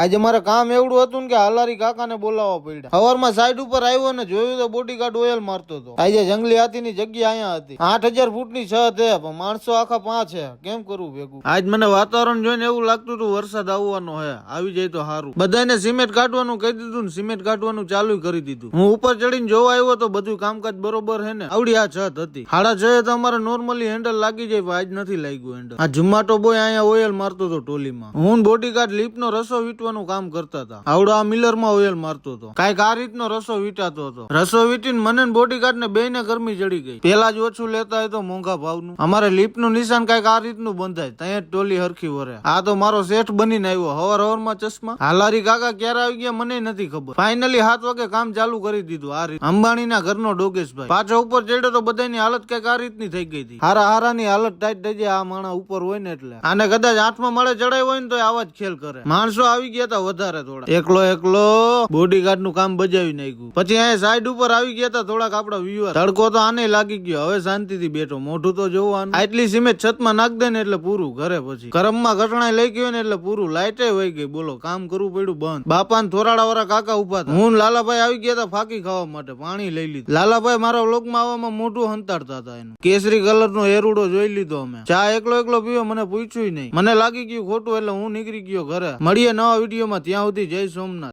આજે મારે કામ એવડું હતું ને કે હાલારી કાકાને બોલાવવા પડ્યા. સવારમાં સાઈડ ઉપર આવ્યો ને જોયું તો બોડીગાર્ડ ઓઇલ મારતો હતો. આજે જંગલી હાથીની જગ્યા અહીંયા હતી. 8000 ફૂટની છત છે પણ માણસો આખા 5 છે. કેમ કરવું ભેગું? આજ મને વાતાવરણ જોઈને એવું લાગતું હતું વરસાદ આવવાનો હે. આવી જાય તો સારું. બધાને સિમેન્ટ કાઢવાનું કહી દીધું ને સિમેન્ટ કાઢવાનું ચાલુ કરી દીધું. હું ઉપર ચડીને જોવા આવ્યો તો બધું કામકાજ બરોબર હે ને. આવડી આ છત હતી. 6:30 તો અમારે નોર્મલી હેન્ડલ લાગી જાય પણ આજ નથી લાગ્યું હેન્ડલ. આ ઝુમાટો બોય અહીંયા ઓઇલ મારતો હતો ટોલીમાં. હું બોડીગાર્ડ લીપ નો રસો વીટવાનું કામ કરતા હતા. આવડો આ મિલર માં ઓઇલ મારતો હતો. કાંઈક આ રીતનો રસો વીટાતો હતો. રસો વીટીને મને બોડીગાર્ડ ને બે ને ગરમી ચડી ગઈ. પેલા જ ઓછું લેતા હોય તો મોંઘા ભાવનું. અમારે લીપ નું નિશાન કાંઈક આ રીતનું બંધાય ત્યાં જ ટોલી હરખી વરે. આ તો મારો શેઠ બનીને આવ્યો. હવાર માં ચશ્મા. હાલારી કાકા ક્યારે આવી ગયા મને નથી ખબર. ફાઇનલી 7 વાગે કામ ચાલુ કરી દીધું. આ રીત અંબાણી ના ઘરનો ડોગેશભાઈ પાછો ઉપર ચડ્યો તો બધાની હાલત કઈક આ રીતની થઈ ગઈ હતી. હારા ની હાલત ટાઈટ થઈ જાય. આ માણસ ઉપર હોય ને એટલે આને કદાચ 8મા માળે ચડાય હોય ને તો આવા જ ખેલ કરે. માણસો આવી ગયા હતા વધારે થોડા. એકલો બોડીગાર્ડ નું કામ બજાવી નાખ્યું. પછી અહીંયા સાઈડ ઉપર આવી ગયા હતા થોડાક આપડા વ્યુઅર. તડકો તો આને લાગી ગયો. હવે શાંતિથી બેઠો. મોઢું તો જોવાનું. આટલી સિમેન્ટ છતમાં નાખ દે ને એટલે પૂરું. ઘરે પછી કરમમાં ઘટણા લઈ ગયો ને એટલે પૂરું. લાઈટે વહી ગઈ. બોલો કામ કરવું પડ્યું બંધ. બાપાને થોરાડા વાળા કાકા ઉભા હતા. હું લાલાભાઈ આવી ગયા હતા ફાકી ખાવા માટે. પાણી લઈ લીધું. લાલાભાઈ મારા વ્લોગમાં આવવામાં મોઢું હંતાડતા હતા. એનું કેસરી કલર નો એરુડો જોઈ લીધો અમે. ચા એકલો પીવો મને પૂછ્યું નહીં. મને લાગી ગયું ખોટું એટલે હું નીકળી ગયો ઘરે. મળીએ નવા વિડીયોમાં. ત્યાં સુધી જય સોમનાથ.